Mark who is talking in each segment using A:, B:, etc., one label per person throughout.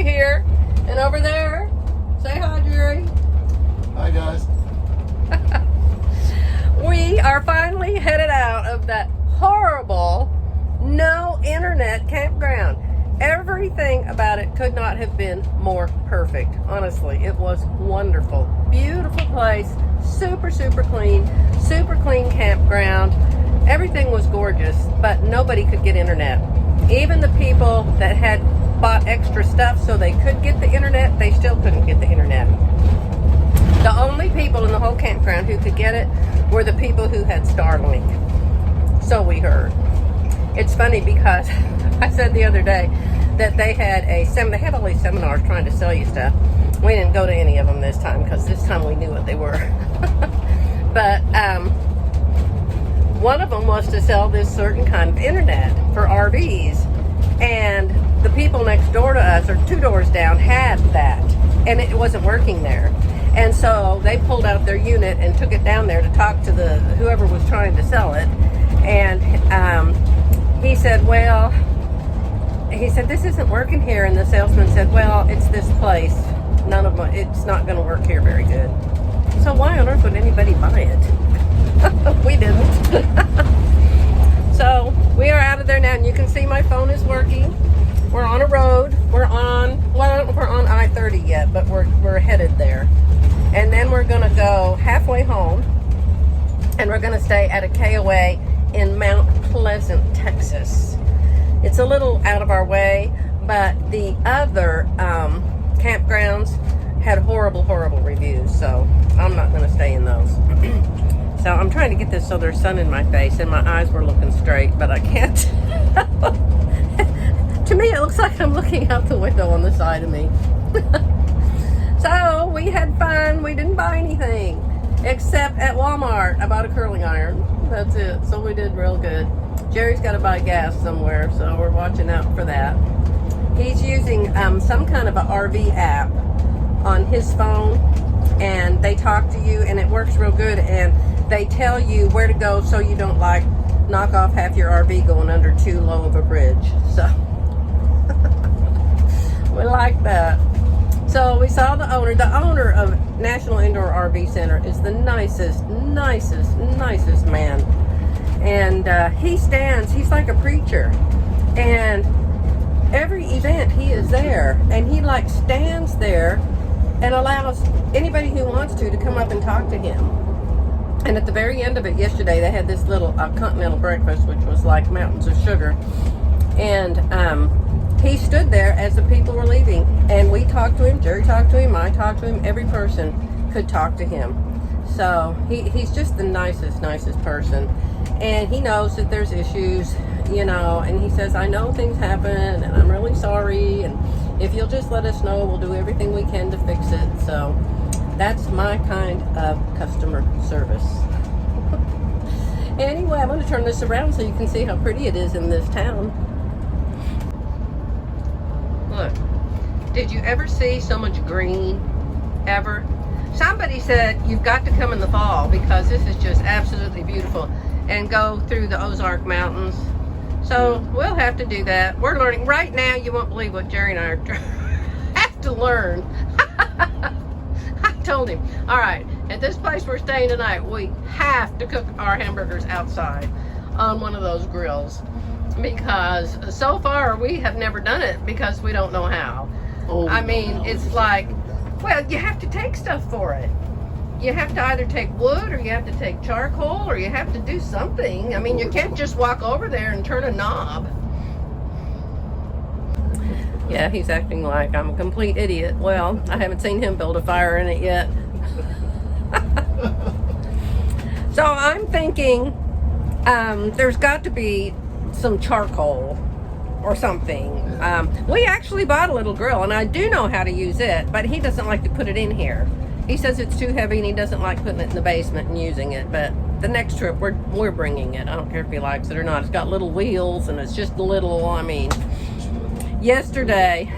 A: here. And over there, say hi, Jerry.
B: Hi, guys.
A: We are finally headed out of that horrible, no internet campground. Everything about it could not have been more perfect. Honestly, it was wonderful. Beautiful place, super clean campground. Everything was gorgeous, but nobody could get internet. Even the people that had bought extra stuff so they could get the internet, they still couldn't get the internet. The only people in the whole campground who could get it were the people who had Starlink. So we heard. It's funny because I said the other day that they had they have all these seminars trying to sell you stuff. We didn't go to any of them this time because this time we knew what they were. But one of them was to sell this certain kind of internet for RVs. And the people next door to us, or 2 doors down, had that. And it wasn't working there. And so they pulled out their unit and took it down there to talk to whoever was trying to sell it. And he said, this isn't working here. And the salesman said, well, it's this place. It's not going to work here very good. So why on earth would anybody buy it? We didn't. So we are out of there now, and you can see my phone is working. We're on a road. I don't know if we're on I-30 yet, but we're headed there. And then we're going to go halfway home, and we're going to stay at a KOA in Mount Pleasant, Texas. It's a little out of our way, but the other campgrounds had horrible reviews, so I'm not going to stay in those. So I'm trying to get this so there's sun in my face, and my eyes were looking straight, but I can't. To me, it looks like I'm looking out the window on the side of me. So we had fun. We didn't buy anything except at Walmart. I bought a curling iron. That's it. So we did real good. Jerry's got to buy gas somewhere, so we're watching out for that. He's using some kind of a RV app on his phone, and they talk to you, and it works real good, and they tell you where to go so you don't knock off half your RV going under too low of a bridge. So we like that. So we saw the owner. The owner of National Indoor RV Center is the nicest man. And he's like a preacher. And every event he is there. And he stands there and allows anybody who wants to come up and talk to him. And at the very end of it yesterday, they had this little continental breakfast, which was like mountains of sugar. And he stood there as the people were leaving, and we talked to him. Jerry talked to him. I talked to him. Every person could talk to him. So he's just the nicest person. And he knows that there's issues, and he says, I know things happen, and I'm really sorry. And if you'll just let us know, we'll do everything we can to fix it. So that's my kind of customer service. Anyway, I'm going to turn this around so you can see how pretty it is in this town. Look, did you ever see so much green? Ever? Somebody said you've got to come in the fall because this is just absolutely beautiful, and go through the Ozark Mountains. So we'll have to do that. We're learning. Right now, you won't believe what Jerry and I have to learn. I told him, all right, at this place we're staying tonight, we have to cook our hamburgers outside on one of those grills. Because so far we have never done it because we don't know how. It's like, well, you have to take stuff for it. You have to either take wood, or you have to take charcoal, or you have to do something. You can't just walk over there and turn a knob. Yeah, he's acting like I'm a complete idiot. Well, I haven't seen him build a fire in it yet. So I'm thinking there's got to be some charcoal or something. We actually bought a little grill, and I do know how to use it, but he doesn't like to put it in here. He says it's too heavy, and he doesn't like putting it in the basement and using it. But the next trip, we're bringing it. I don't care if he likes it or not. It's got little wheels, and it's just a little, yesterday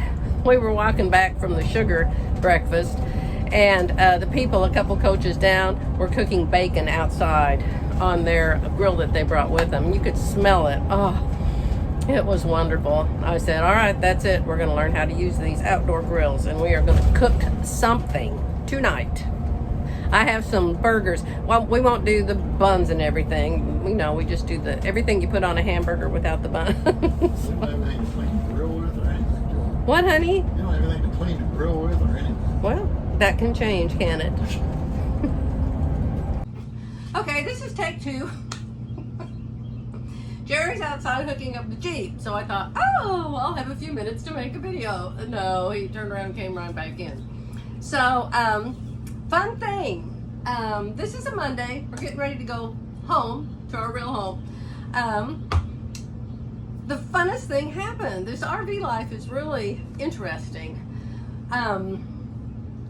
A: we were walking back from the sugar breakfast, and the people a couple coaches down were cooking bacon outside on their grill that they brought with them. You could smell it. Oh, It was wonderful. I said, all right, that's it. We're going to learn how to use these outdoor grills, and we are going to cook something tonight. I have some burgers. Well, we won't do the buns and everything. We just do everything you put on a hamburger without the bun.
B: You don't have anything to clean the grill with or anything?
A: What, honey?
B: You don't have anything to clean the grill with or anything?
A: Well, that can change, can it? Okay, this is take 2. Jerry's outside hooking up the Jeep, so I thought, oh, I'll have a few minutes to make a video. No, he turned around and came right back in. So, fun thing. This is a Monday. We're getting ready to go home, to our real home. The funnest thing happened. This RV life is really interesting.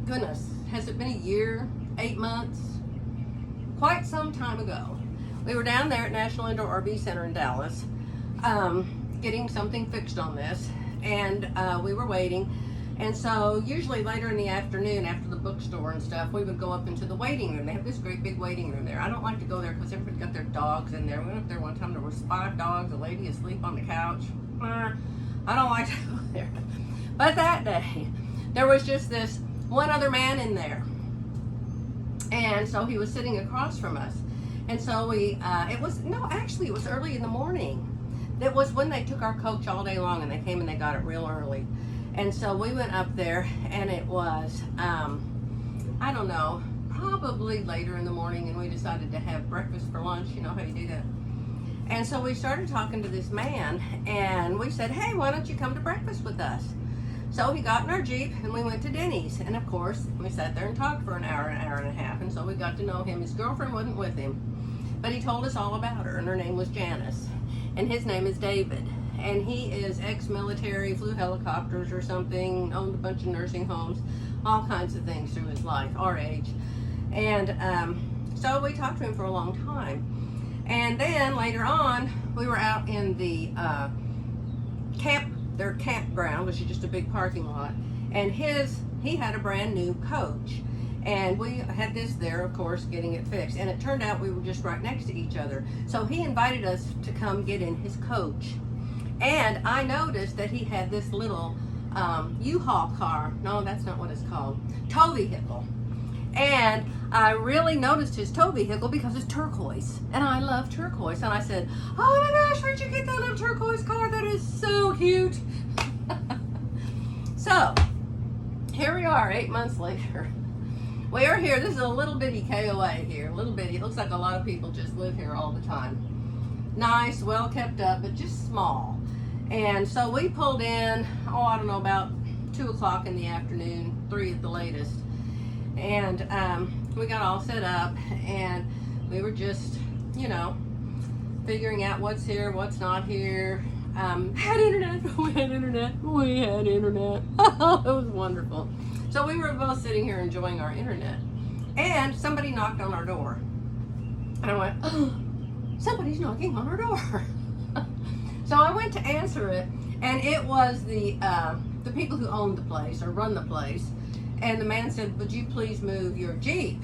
A: Goodness, has it been a year, 8 months? Quite some time ago. We were down there at National Indoor RV Center in Dallas, getting something fixed on this, and we were waiting. And so usually later in the afternoon, after the bookstore and stuff, we would go up into the waiting room. They have this great big waiting room there. I don't like to go there because everybody got their dogs in there. We went up there one time, there was 5 dogs, a lady asleep on the couch. I don't like to go there. But that day, there was just this one other man in there. And so he was sitting across from us. And so it was early in the morning. It was when they took our coach all day long, and they came and they got it real early. And so we went up there, and it was, I don't know, probably later in the morning, and we decided to have breakfast for lunch. You know how you do that. And so we started talking to this man, and we said, hey, why don't you come to breakfast with us? So he got in our Jeep, and we went to Denny's. And of course, we sat there and talked for an hour and a half. And so we got to know him. His girlfriend wasn't with him, but he told us all about her, and her name was Janice. And his name is David. And he is ex-military, flew helicopters or something, owned a bunch of nursing homes, all kinds of things through his life, our age. And so we talked to him for a long time. And then later on, we were out in the their campground, which is just a big parking lot. And he had a brand new coach. And we had this there, of course, getting it fixed. And it turned out we were just right next to each other. So he invited us to come get in his coach. And I noticed that he had this little U-Haul car. No, that's not what it's called. Tow vehicle. And I really noticed his tow vehicle because it's turquoise. And I love turquoise. And I said, oh my gosh, where'd you get that little turquoise car? That is so cute. So, here we are 8 months later. We are here. This is a little bitty KOA here. Little bitty. It looks like a lot of people just live here all the time. Nice, well kept up, but just small. And so we pulled in, I don't know, about 2 o'clock in the afternoon, 3 at the latest. And we got all set up, and we were just, figuring out what's here, what's not here. Had internet. We had internet. Oh, it was wonderful. So we were both sitting here enjoying our internet. And somebody knocked on our door. And I went, oh, somebody's knocking on our door. So I went to answer it, and it was the people who owned the place or run the place. And the man said, would you please move your Jeep?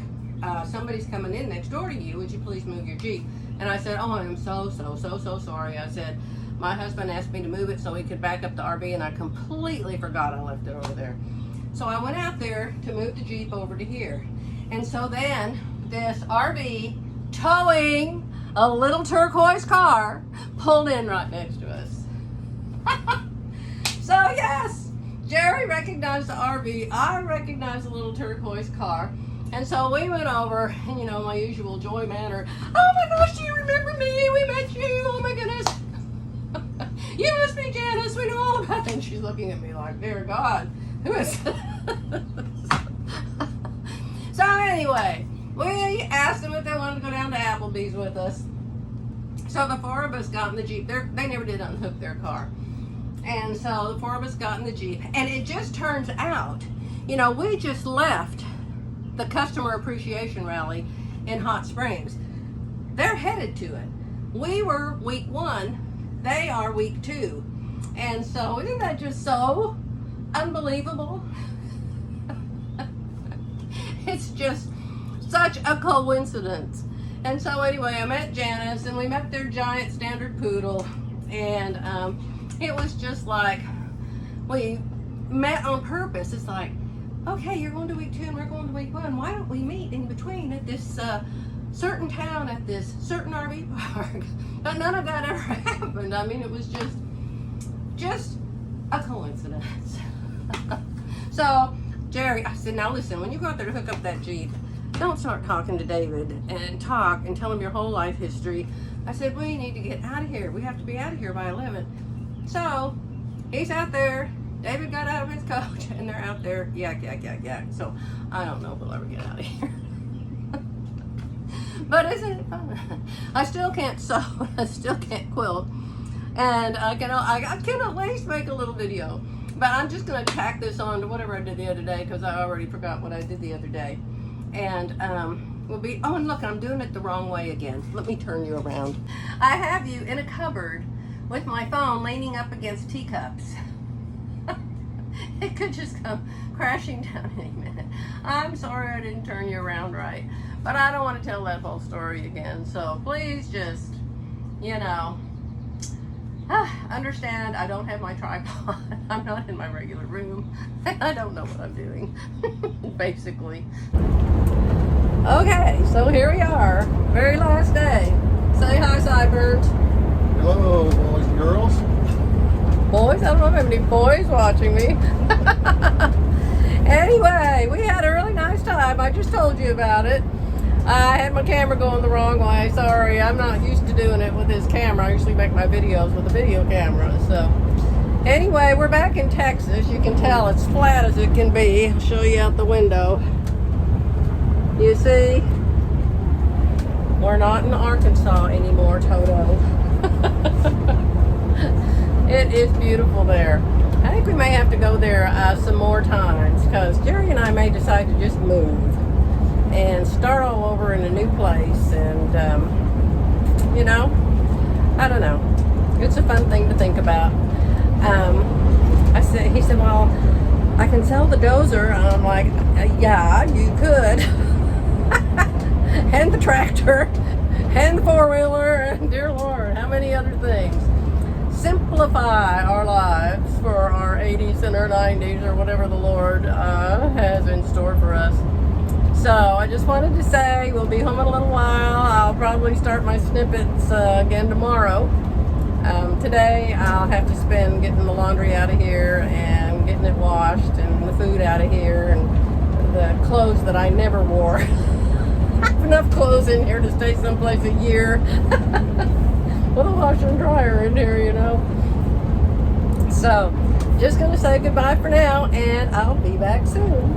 A: Somebody's coming in next door to you. Would you please move your Jeep? And I said, oh, I am so sorry. I said, my husband asked me to move it so he could back up the RV, and I completely forgot I left it over there. So I went out there to move the Jeep over to here. And so then this RV towing a little turquoise car pulled in right next to us. So yes, Jerry recognized the RV. I recognized the little turquoise car. And so we went over, and my usual joy manner. Oh my gosh, do you remember me? We met you. Oh my goodness. You must be Janice. We know all about it. And she's looking at me like, dear God, who is this? So anyway, we asked them if they wanted to go down to Applebee's with us. So the 4 of us got in the Jeep. They never did unhook their car. And so the 4 of us got in the Jeep. And it just turns out, we just left the customer appreciation rally in Hot Springs. They're headed to it. We were week 1. They are week 2. And so isn't that just so unbelievable? It's just such a coincidence. And so anyway, I met Janice, and we met their giant standard poodle, and it was just like we met on purpose. It's like, okay, you're going to week 2 and we're going to week 1. Why don't we meet in between at this certain town at this certain RV park? But none of that ever happened. I mean, it was just a coincidence. So Jerry, I said, now listen, when you go out there to hook up that Jeep, don't start talking to David and tell him your whole life history. I said, we need to get out of here. We have to be out of here by 11. So he's out there. David got out of his coach and they're out there yak. So I don't know if we'll ever get out of here. But isn't it fun? I still can't sew. I still can't quilt. And I can at least make a little video. But I'm just going to tack this on to whatever I did the other day because I already forgot what I did the other day. And we'll be, oh, and look, I'm doing it the wrong way again. Let me turn you around. I have you in a cupboard with my phone leaning up against teacups. It could just come crashing down any minute. I'm sorry I didn't turn you around right. But I don't want to tell that whole story again. So please just, understand I don't have my tripod. I'm not in my regular room. I don't know what I'm doing, basically. Okay, so here we are. Very last day. Say hi, Sideburns.
B: Hello, boys and girls.
A: Boys? I don't know if I have any boys watching me. Anyway, we had a really nice time. I just told you about it. I had my camera going the wrong way. Sorry, I'm not used to doing it with this camera. I usually make my videos with a video camera. So, anyway, we're back in Texas. You can tell it's flat as it can be. I'll show you out the window. You see? We're not in Arkansas anymore, Toto. It is beautiful there. I think we may have to go there some more times because Jerry and I may decide to just move and start all over in a new place. And, I don't know. It's a fun thing to think about. He said, well, I can sell the dozer. And I'm like, yeah, you could. And the tractor and the 4-wheeler and dear Lord, how many other things. Simplify our lives for our 80s and our 90s or whatever the Lord has in store for us. So I just wanted to say we'll be home in a little while. I'll probably start my snippets again tomorrow. Today I'll have to spend getting the laundry out of here and getting it washed and the food out of here and the clothes that I never wore. I have enough clothes in here to stay someplace a year. With a washer and dryer in here, So, just going to say goodbye for now, and I'll be back soon.